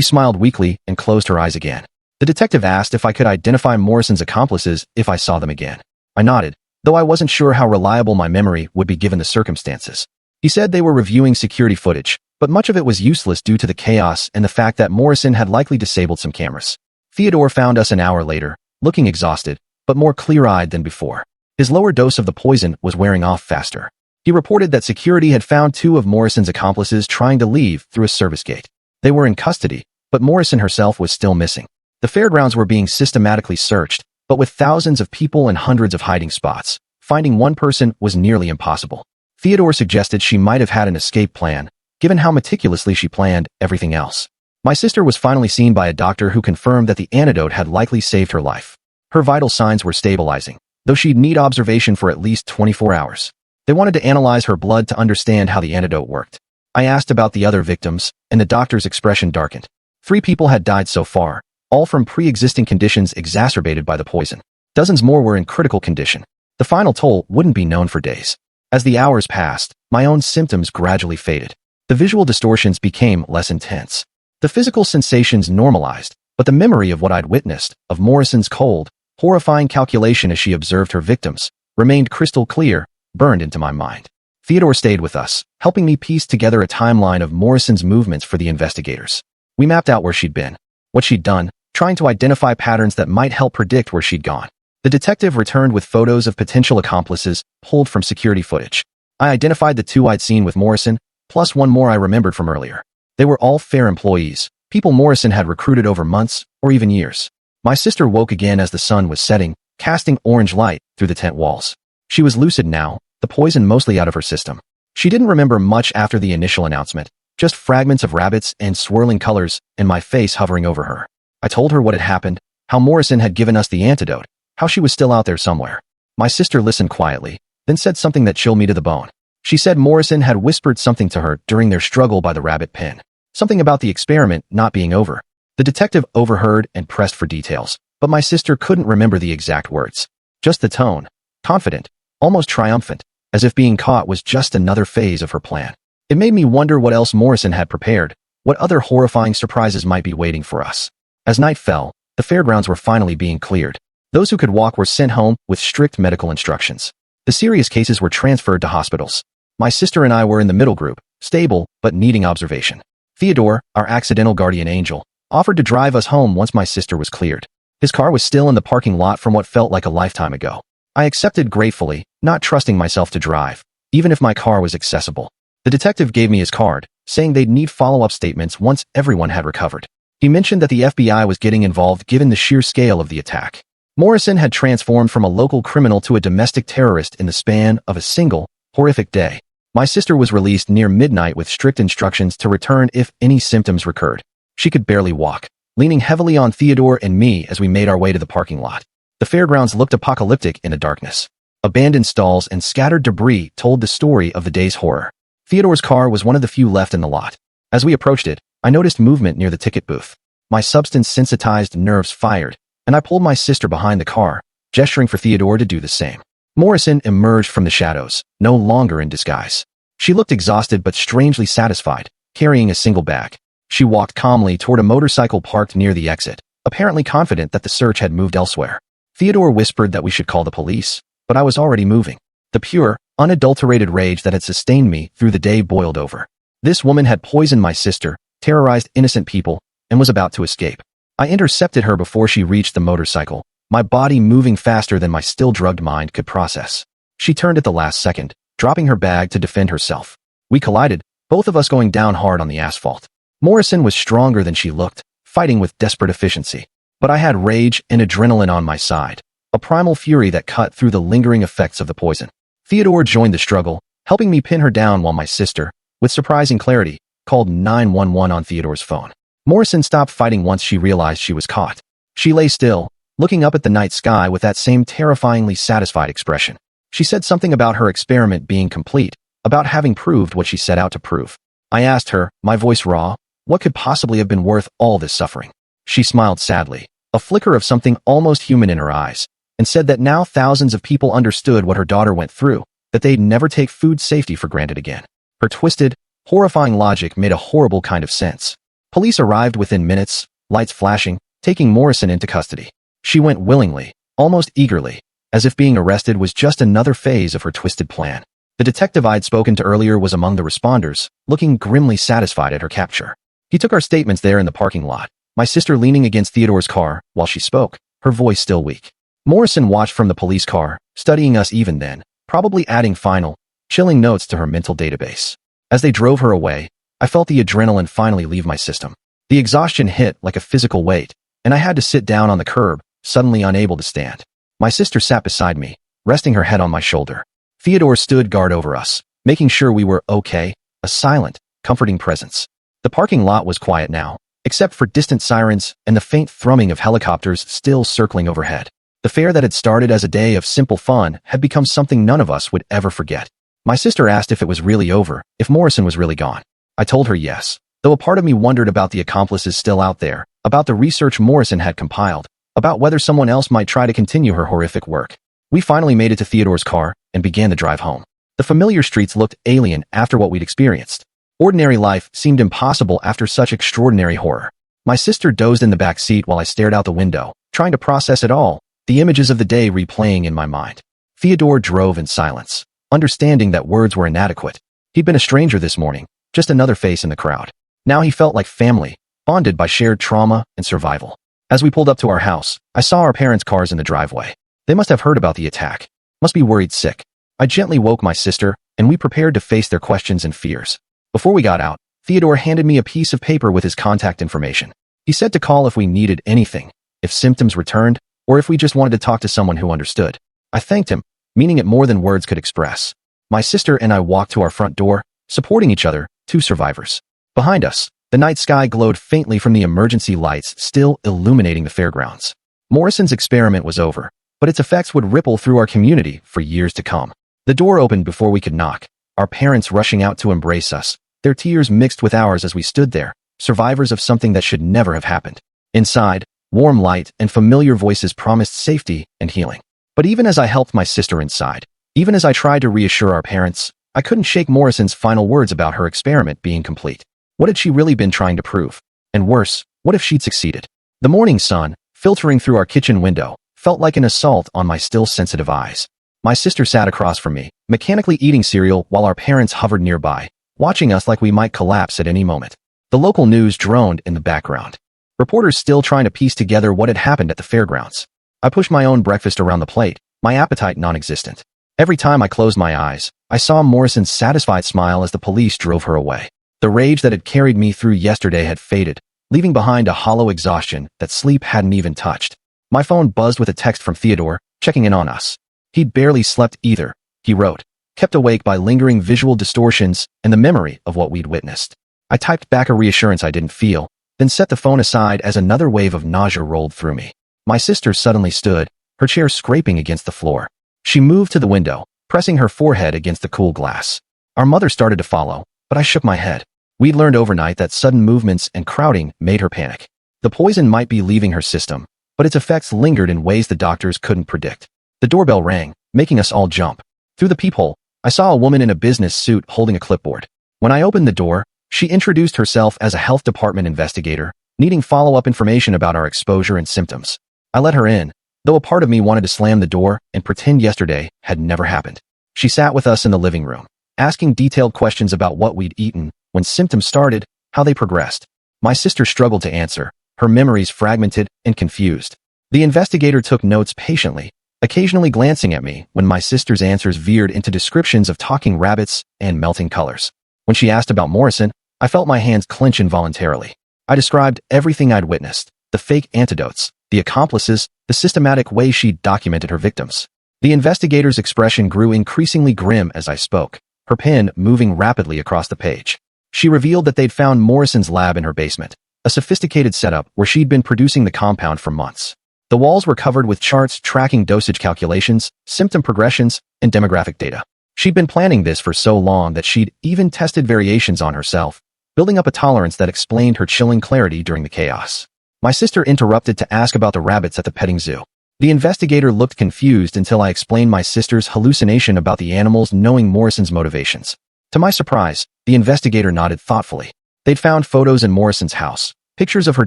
smiled weakly and closed her eyes again. The detective asked if I could identify Morrison's accomplices if I saw them again. I nodded, though I wasn't sure how reliable my memory would be given the circumstances. He said they were reviewing security footage, but much of it was useless due to the chaos and the fact that Morrison had likely disabled some cameras. Theodore found us an hour later, looking exhausted, but more clear-eyed than before. His lower dose of the poison was wearing off faster. He reported that security had found 2 of Morrison's accomplices trying to leave through a service gate. They were in custody, but Morrison herself was still missing. The fairgrounds were being systematically searched, but with thousands of people and hundreds of hiding spots, finding one person was nearly impossible. Theodore suggested she might have had an escape plan, given how meticulously she planned everything else. My sister was finally seen by a doctor who confirmed that the antidote had likely saved her life. Her vital signs were stabilizing, though she'd need observation for at least 24 hours. They wanted to analyze her blood to understand how the antidote worked. I asked about the other victims, and the doctor's expression darkened. 3 people had died so far, all from pre-existing conditions exacerbated by the poison. Dozens more were in critical condition. The final toll wouldn't be known for days. As the hours passed, my own symptoms gradually faded. The visual distortions became less intense. The physical sensations normalized, but the memory of what I'd witnessed, of Morrison's cold, horrifying calculation as she observed her victims, remained crystal clear, burned into my mind. Theodore stayed with us, helping me piece together a timeline of Morrison's movements for the investigators. We mapped out where she'd been, what she'd done, trying to identify patterns that might help predict where she'd gone. The detective returned with photos of potential accomplices pulled from security footage. I identified the 2 I'd seen with Morrison, plus 1 more I remembered from earlier. They were all fair employees, people Morrison had recruited over months or even years. My sister woke again as the sun was setting, casting orange light through the tent walls. She was lucid now, the poison mostly out of her system. She didn't remember much after the initial announcement, just fragments of rabbits and swirling colors and my face hovering over her. I told her what had happened, how Morrison had given us the antidote, how she was still out there somewhere. My sister listened quietly, then said something that chilled me to the bone. She said Morrison had whispered something to her during their struggle by the rabbit pen. Something about the experiment not being over. The detective overheard and pressed for details, but my sister couldn't remember the exact words. Just the tone. Confident, almost triumphant, as if being caught was just another phase of her plan. It made me wonder what else Morrison had prepared, what other horrifying surprises might be waiting for us. As night fell, the fairgrounds were finally being cleared. Those who could walk were sent home with strict medical instructions. The serious cases were transferred to hospitals. My sister and I were in the middle group, stable but needing observation. Theodore, our accidental guardian angel, offered to drive us home once my sister was cleared. His car was still in the parking lot from what felt like a lifetime ago. I accepted gratefully, not trusting myself to drive, even if my car was accessible. The detective gave me his card, saying they'd need follow-up statements once everyone had recovered. He mentioned that the FBI was getting involved given the sheer scale of the attack. Morrison had transformed from a local criminal to a domestic terrorist in the span of a single, horrific day. My sister was released near midnight with strict instructions to return if any symptoms recurred. She could barely walk, leaning heavily on Theodore and me as we made our way to the parking lot. The fairgrounds looked apocalyptic in the darkness. Abandoned stalls and scattered debris told the story of the day's horror. Theodore's car was one of the few left in the lot. As we approached it, I noticed movement near the ticket booth. My substance-sensitized nerves fired, and I pulled my sister behind the car, gesturing for Theodore to do the same. Morrison emerged from the shadows, no longer in disguise. She looked exhausted but strangely satisfied, carrying a single bag. She walked calmly toward a motorcycle parked near the exit, apparently confident that the search had moved elsewhere. Theodore whispered that we should call the police, but I was already moving. The pure, unadulterated rage that had sustained me through the day boiled over. This woman had poisoned my sister, terrorized innocent people, and was about to escape. I intercepted her before she reached the motorcycle, my body moving faster than my still drugged mind could process. She turned at the last second, dropping her bag to defend herself. We collided, both of us going down hard on the asphalt. Morrison was stronger than she looked, fighting with desperate efficiency. But I had rage and adrenaline on my side, a primal fury that cut through the lingering effects of the poison. Theodore joined the struggle, helping me pin her down while my sister, with surprising clarity, called 911 on Theodore's phone. Morrison stopped fighting once she realized she was caught. She lay still, looking up at the night sky with that same terrifyingly satisfied expression. She said something about her experiment being complete, about having proved what she set out to prove. I asked her, my voice raw, what could possibly have been worth all this suffering? She smiled sadly, a flicker of something almost human in her eyes, and said that now thousands of people understood what her daughter went through, that they'd never take food safety for granted again. Her twisted, horrifying logic made a horrible kind of sense. Police arrived within minutes, lights flashing, taking Morrison into custody. She went willingly, almost eagerly, as if being arrested was just another phase of her twisted plan. The detective I'd spoken to earlier was among the responders, looking grimly satisfied at her capture. He took our statements there in the parking lot, my sister leaning against Theodore's car while she spoke, her voice still weak. Morrison watched from the police car, studying us even then, probably adding final, chilling notes to her mental database. As they drove her away, I felt the adrenaline finally leave my system. The exhaustion hit like a physical weight, and I had to sit down on the curb, suddenly unable to stand. My sister sat beside me, resting her head on my shoulder. Theodore stood guard over us, making sure we were okay, a silent, comforting presence. The parking lot was quiet now, except for distant sirens and the faint thrumming of helicopters still circling overhead. The fair that had started as a day of simple fun had become something none of us would ever forget. My sister asked if it was really over, if Morrison was really gone. I told her yes, though a part of me wondered about the accomplices still out there, about the research Morrison had compiled, about whether someone else might try to continue her horrific work. We finally made it to Theodore's car and began the drive home. The familiar streets looked alien after what we'd experienced. Ordinary life seemed impossible after such extraordinary horror. My sister dozed in the back seat while I stared out the window, trying to process it all, the images of the day replaying in my mind. Theodore drove in silence, understanding that words were inadequate. He'd been a stranger this morning, just another face in the crowd. Now he felt like family, bonded by shared trauma and survival. As we pulled up to our house, I saw our parents' cars in the driveway. They must have heard about the attack. Must be worried sick. I gently woke my sister, and we prepared to face their questions and fears. Before we got out, Theodore handed me a piece of paper with his contact information. He said to call if we needed anything, if symptoms returned, or if we just wanted to talk to someone who understood. I thanked him, meaning it more than words could express. My sister and I walked to our front door, supporting each other, two survivors. Behind us, the night sky glowed faintly from the emergency lights still illuminating the fairgrounds. Morrison's experiment was over, but its effects would ripple through our community for years to come. The door opened before we could knock, our parents rushing out to embrace us, their tears mixed with ours as we stood there, survivors of something that should never have happened. Inside, warm light and familiar voices promised safety and healing. But even as I helped my sister inside, even as I tried to reassure our parents, I couldn't shake Morrison's final words about her experiment being complete. What had she really been trying to prove? And worse, what if she'd succeeded? The morning sun, filtering through our kitchen window, felt like an assault on my still sensitive eyes. My sister sat across from me, mechanically eating cereal while our parents hovered nearby, watching us like we might collapse at any moment. The local news droned in the background. Reporters still trying to piece together what had happened at the fairgrounds. I pushed my own breakfast around the plate, my appetite non-existent. Every time I closed my eyes, I saw Morrison's satisfied smile as the police drove her away. The rage that had carried me through yesterday had faded, leaving behind a hollow exhaustion that sleep hadn't even touched. My phone buzzed with a text from Theodore, checking in on us. He'd barely slept either, he wrote, kept awake by lingering visual distortions and the memory of what we'd witnessed. I typed back a reassurance I didn't feel, then set the phone aside as another wave of nausea rolled through me. My sister suddenly stood, her chair scraping against the floor. She moved to the window, pressing her forehead against the cool glass. Our mother started to follow, but I shook my head. We'd learned overnight that sudden movements and crowding made her panic. The poison might be leaving her system, but its effects lingered in ways the doctors couldn't predict. The doorbell rang, making us all jump. Through the peephole, I saw a woman in a business suit holding a clipboard. When I opened the door, she introduced herself as a health department investigator, needing follow-up information about our exposure and symptoms. I let her in, though a part of me wanted to slam the door and pretend yesterday had never happened. She sat with us in the living room, asking detailed questions about what we'd eaten, when symptoms started, how they progressed. My sister struggled to answer, her memories fragmented and confused. The investigator took notes patiently, occasionally glancing at me when my sister's answers veered into descriptions of talking rabbits and melting colors. When she asked about Morrison, I felt my hands clench involuntarily. I described everything I'd witnessed, the fake antidotes, the accomplices, the systematic way she'd documented her victims. The investigator's expression grew increasingly grim as I spoke, her pen moving rapidly across the page. She revealed that they'd found Morrison's lab in her basement, a sophisticated setup where she'd been producing the compound for months. The walls were covered with charts tracking dosage calculations, symptom progressions, and demographic data. She'd been planning this for so long that she'd even tested variations on herself, building up a tolerance that explained her chilling clarity during the chaos. My sister interrupted to ask about the rabbits at the petting zoo. The investigator looked confused until I explained my sister's hallucination about the animals knowing Morrison's motivations. To my surprise, the investigator nodded thoughtfully. They'd found photos in Morrison's house, pictures of her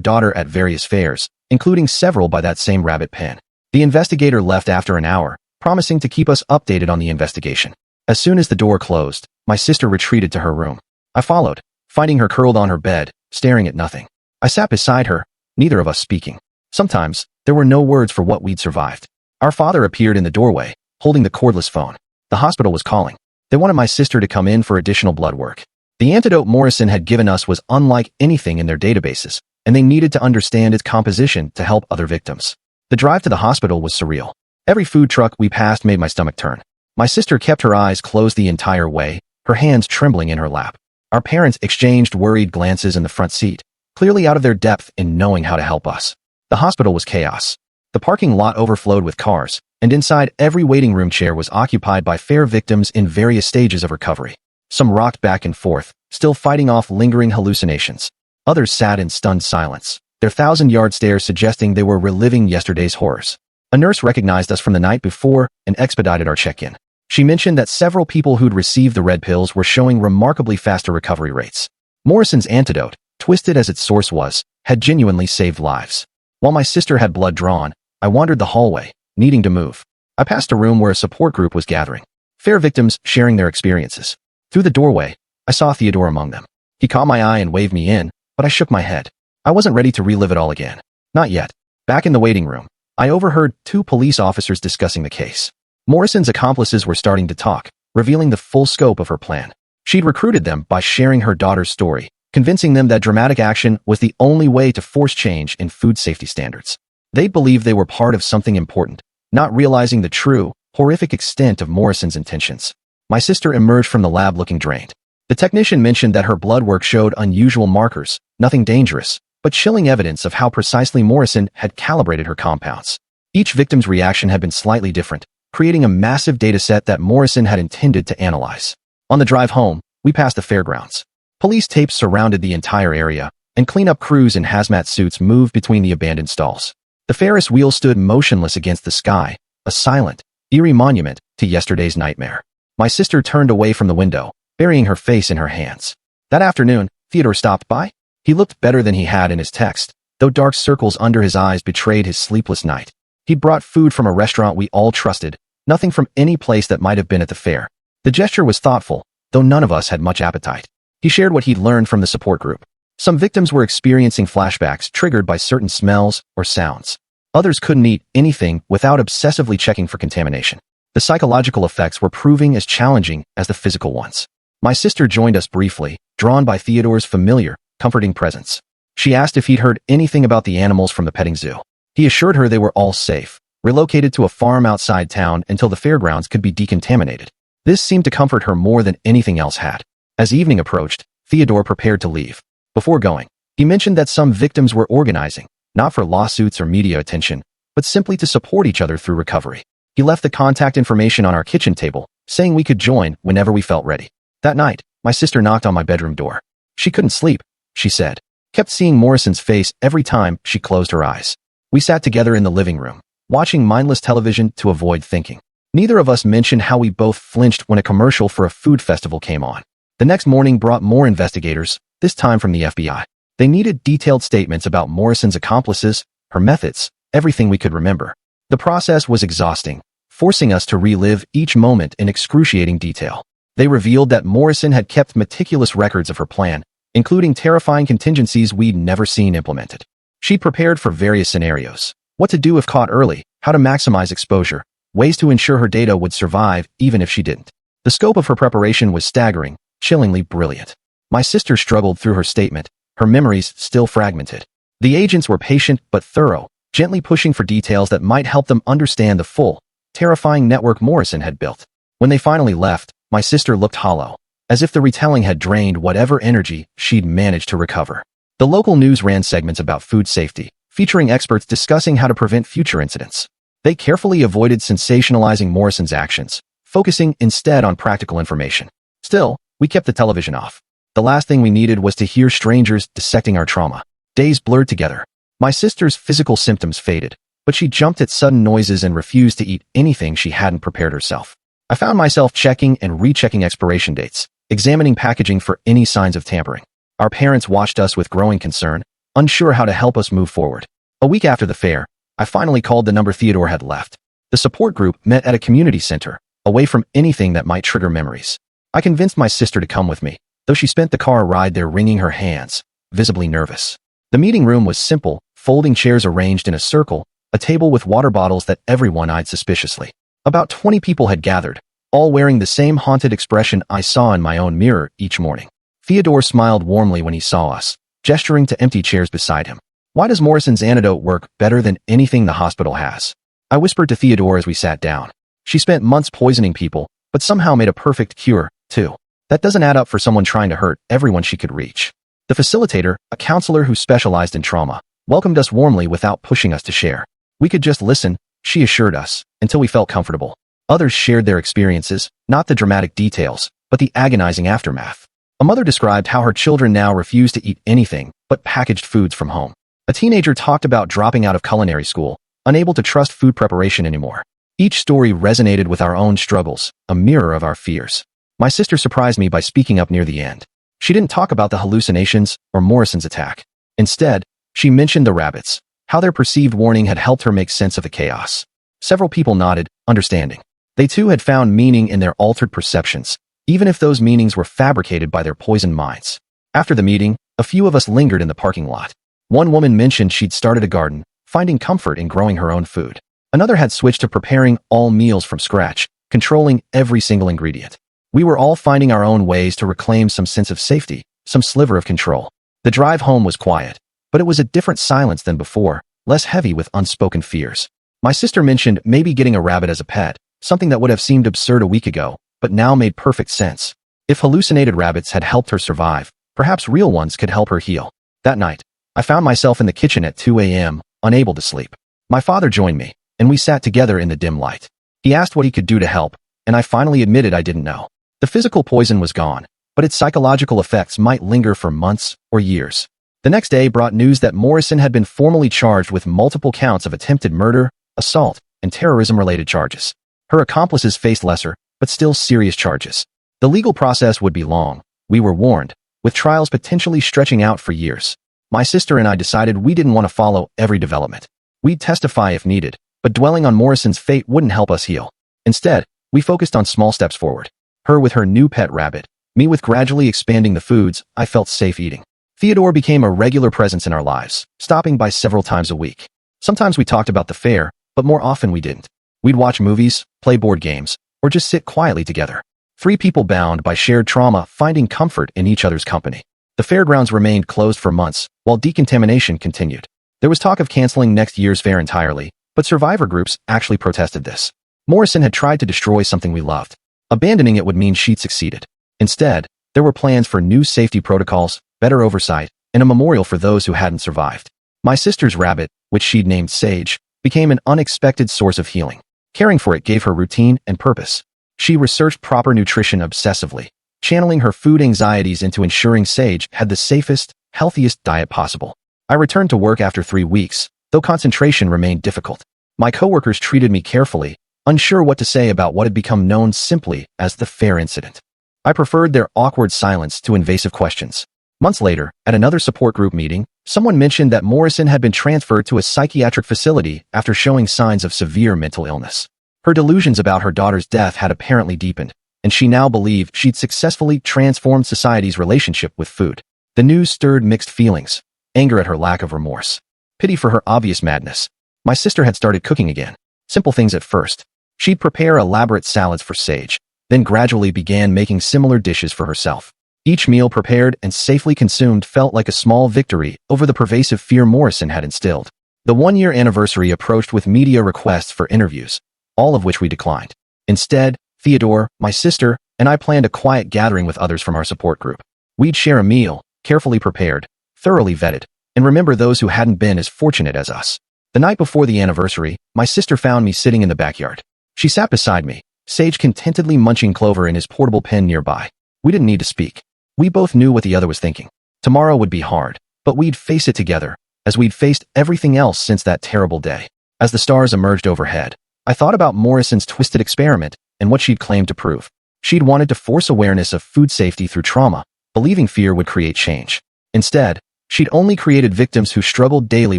daughter at various fairs, including several by that same rabbit pen. The investigator left after an hour, promising to keep us updated on the investigation. As soon as the door closed, my sister retreated to her room. I followed, finding her curled on her bed, staring at nothing. I sat beside her, neither of us speaking. Sometimes, there were no words for what we'd survived. Our father appeared in the doorway, holding the cordless phone. The hospital was calling. They wanted my sister to come in for additional blood work. The antidote Morrison had given us was unlike anything in their databases, and they needed to understand its composition to help other victims. The drive to the hospital was surreal. Every food truck we passed made my stomach turn. My sister kept her eyes closed the entire way, her hands trembling in her lap. Our parents exchanged worried glances in the front seat, clearly out of their depth in knowing how to help us. The hospital was chaos. The parking lot overflowed with cars, and inside every waiting room chair was occupied by fair victims in various stages of recovery. Some rocked back and forth, still fighting off lingering hallucinations. Others sat in stunned silence, their 1,000-yard stares suggesting they were reliving yesterday's horrors. A nurse recognized us from the night before and expedited our check-in. She mentioned that several people who'd received the red pills were showing remarkably faster recovery rates. Morrison's antidote, twisted as its source was, had genuinely saved lives. While my sister had blood drawn, I wandered the hallway, needing to move. I passed a room where a support group was gathering, fair victims sharing their experiences. Through the doorway, I saw Theodore among them. He caught my eye and waved me in, but I shook my head. I wasn't ready to relive it all again. Not yet. Back in the waiting room, I overheard 2 police officers discussing the case. Morrison's accomplices were starting to talk, revealing the full scope of her plan. She'd recruited them by sharing her daughter's story, convincing them that dramatic action was the only way to force change in food safety standards. They believed they were part of something important, not realizing the true, horrific extent of Morrison's intentions. My sister emerged from the lab looking drained. The technician mentioned that her blood work showed unusual markers, nothing dangerous, but chilling evidence of how precisely Morrison had calibrated her compounds. Each victim's reaction had been slightly different, creating a massive dataset that Morrison had intended to analyze. On the drive home, we passed the fairgrounds. Police tapes surrounded the entire area, and cleanup crews in hazmat suits moved between the abandoned stalls. The Ferris wheel stood motionless against the sky, a silent, eerie monument to yesterday's nightmare. My sister turned away from the window, burying her face in her hands. That afternoon, Theodore stopped by. He looked better than he had in his text, though dark circles under his eyes betrayed his sleepless night. He'd brought food from a restaurant we all trusted, nothing from any place that might have been at the fair. The gesture was thoughtful, though none of us had much appetite. He shared what he'd learned from the support group. Some victims were experiencing flashbacks triggered by certain smells or sounds. Others couldn't eat anything without obsessively checking for contamination. The psychological effects were proving as challenging as the physical ones. My sister joined us briefly, drawn by Theodore's familiar, comforting presence. She asked if he'd heard anything about the animals from the petting zoo. He assured her they were all safe, relocated to a farm outside town until the fairgrounds could be decontaminated. This seemed to comfort her more than anything else had. As evening approached, Theodore prepared to leave. Before going, he mentioned that some victims were organizing, not for lawsuits or media attention, but simply to support each other through recovery. He left the contact information on our kitchen table, saying we could join whenever we felt ready. That night, my sister knocked on my bedroom door. She couldn't sleep, she said. Kept seeing Morrison's face every time she closed her eyes. We sat together in the living room, watching mindless television to avoid thinking. Neither of us mentioned how we both flinched when a commercial for a food festival came on. The next morning brought more investigators, this time from the FBI. They needed detailed statements about Morrison's accomplices, her methods, everything we could remember. The process was exhausting, forcing us to relive each moment in excruciating detail. They revealed that Morrison had kept meticulous records of her plan, including terrifying contingencies we'd never seen implemented. She'd prepared for various scenarios: what to do if caught early, how to maximize exposure, ways to ensure her data would survive even if she didn't. The scope of her preparation was staggering, chillingly brilliant. My sister struggled through her statement, her memories still fragmented. The agents were patient but thorough, gently pushing for details that might help them understand the full, terrifying network Morrison had built. When they finally left, my sister looked hollow, as if the retelling had drained whatever energy she'd managed to recover. The local news ran segments about food safety, featuring experts discussing how to prevent future incidents. They carefully avoided sensationalizing Morrison's actions, focusing instead on practical information. Still, we kept the television off. The last thing we needed was to hear strangers dissecting our trauma. Days blurred together. My sister's physical symptoms faded, but she jumped at sudden noises and refused to eat anything she hadn't prepared herself. I found myself checking and rechecking expiration dates, examining packaging for any signs of tampering. Our parents watched us with growing concern, unsure how to help us move forward. A week after the fair, I finally called the number Theodore had left. The support group met at a community center, away from anything that might trigger memories. I convinced my sister to come with me, though she spent the car ride there wringing her hands, visibly nervous. The meeting room was simple, folding chairs arranged in a circle, a table with water bottles that everyone eyed suspiciously. About 20 people had gathered, all wearing the same haunted expression I saw in my own mirror each morning. Theodore smiled warmly when he saw us, gesturing to empty chairs beside him. Why does Morrison's antidote work better than anything the hospital has? I whispered to Theodore as we sat down. She spent months poisoning people, but somehow made a perfect cure, too. That doesn't add up for someone trying to hurt everyone she could reach. The facilitator, a counselor who specialized in trauma, welcomed us warmly without pushing us to share. We could just listen, she assured us, until we felt comfortable. Others shared their experiences, not the dramatic details, but the agonizing aftermath. A mother described how her children now refuse to eat anything but packaged foods from home. A teenager talked about dropping out of culinary school, unable to trust food preparation anymore. Each story resonated with our own struggles, a mirror of our fears. My sister surprised me by speaking up near the end. She didn't talk about the hallucinations or Morrison's attack. Instead, she mentioned the rabbits, how their perceived warning had helped her make sense of the chaos. Several people nodded, understanding. They too had found meaning in their altered perceptions, even if those meanings were fabricated by their poisoned minds. After the meeting, a few of us lingered in the parking lot. One woman mentioned she'd started a garden, finding comfort in growing her own food. Another had switched to preparing all meals from scratch, controlling every single ingredient. We were all finding our own ways to reclaim some sense of safety, some sliver of control. The drive home was quiet, but it was a different silence than before, less heavy with unspoken fears. My sister mentioned maybe getting a rabbit as a pet, something that would have seemed absurd a week ago, but now made perfect sense. If hallucinated rabbits had helped her survive, perhaps real ones could help her heal. That night, I found myself in the kitchen at 2 a.m., unable to sleep. My father joined me, and we sat together in the dim light. He asked what he could do to help, and I finally admitted I didn't know. The physical poison was gone, but its psychological effects might linger for months or years. The next day brought news that Morrison had been formally charged with multiple counts of attempted murder, assault, and terrorism-related charges. Her accomplices faced lesser, but still serious charges. The legal process would be long, we were warned, with trials potentially stretching out for years. My sister and I decided we didn't want to follow every development. We'd testify if needed, but dwelling on Morrison's fate wouldn't help us heal. Instead, we focused on small steps forward. Her with her new pet rabbit, me with gradually expanding the foods I felt safe eating. Theodore became a regular presence in our lives, stopping by several times a week. Sometimes we talked about the fair, but more often we didn't. We'd watch movies, play board games, or just sit quietly together. Three people bound by shared trauma, finding comfort in each other's company. The fairgrounds remained closed for months, while decontamination continued. There was talk of canceling next year's fair entirely, but survivor groups actually protested this. Morrison had tried to destroy something we loved. Abandoning it would mean she'd succeeded. Instead, there were plans for new safety protocols, better oversight, and a memorial for those who hadn't survived. My sister's rabbit, which she'd named Sage, became an unexpected source of healing. Caring for it gave her routine and purpose. She researched proper nutrition obsessively, channeling her food anxieties into ensuring Sage had the safest, healthiest diet possible. I returned to work after 3 weeks, though concentration remained difficult. My coworkers treated me carefully, unsure what to say about what had become known simply as the fair incident. I preferred their awkward silence to invasive questions. Months later, at another support group meeting, someone mentioned that Morrison had been transferred to a psychiatric facility after showing signs of severe mental illness. Her delusions about her daughter's death had apparently deepened, and she now believed she'd successfully transformed society's relationship with food. The news stirred mixed feelings, anger at her lack of remorse, pity for her obvious madness. My sister had started cooking again. Simple things at first. She'd prepare elaborate salads for Sage, then gradually began making similar dishes for herself. Each meal prepared and safely consumed felt like a small victory over the pervasive fear Morrison had instilled. The 1-year anniversary approached with media requests for interviews, all of which we declined. Instead, Theodore, my sister, and I planned a quiet gathering with others from our support group. We'd share a meal, carefully prepared, thoroughly vetted, and remember those who hadn't been as fortunate as us. The night before the anniversary, my sister found me sitting in the backyard. She sat beside me, Sage contentedly munching clover in his portable pen nearby. We didn't need to speak. We both knew what the other was thinking. Tomorrow would be hard, but we'd face it together, as we'd faced everything else since that terrible day. As the stars emerged overhead, I thought about Morrison's twisted experiment and what she'd claimed to prove. She'd wanted to force awareness of food safety through trauma, believing fear would create change. Instead, she'd only created victims who struggled daily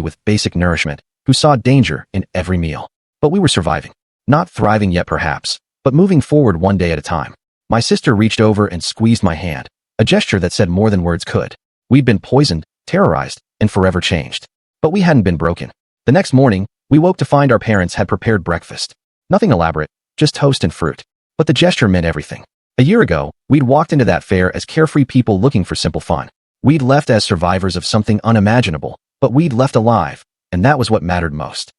with basic nourishment, who saw danger in every meal. But we were surviving. Not thriving yet perhaps, but moving forward one day at a time. My sister reached over and squeezed my hand, a gesture that said more than words could. We'd been poisoned, terrorized, and forever changed. But we hadn't been broken. The next morning, we woke to find our parents had prepared breakfast. Nothing elaborate, just toast and fruit. But the gesture meant everything. A year ago, we'd walked into that fair as carefree people looking for simple fun. We'd left as survivors of something unimaginable, but we'd left alive, and that was what mattered most.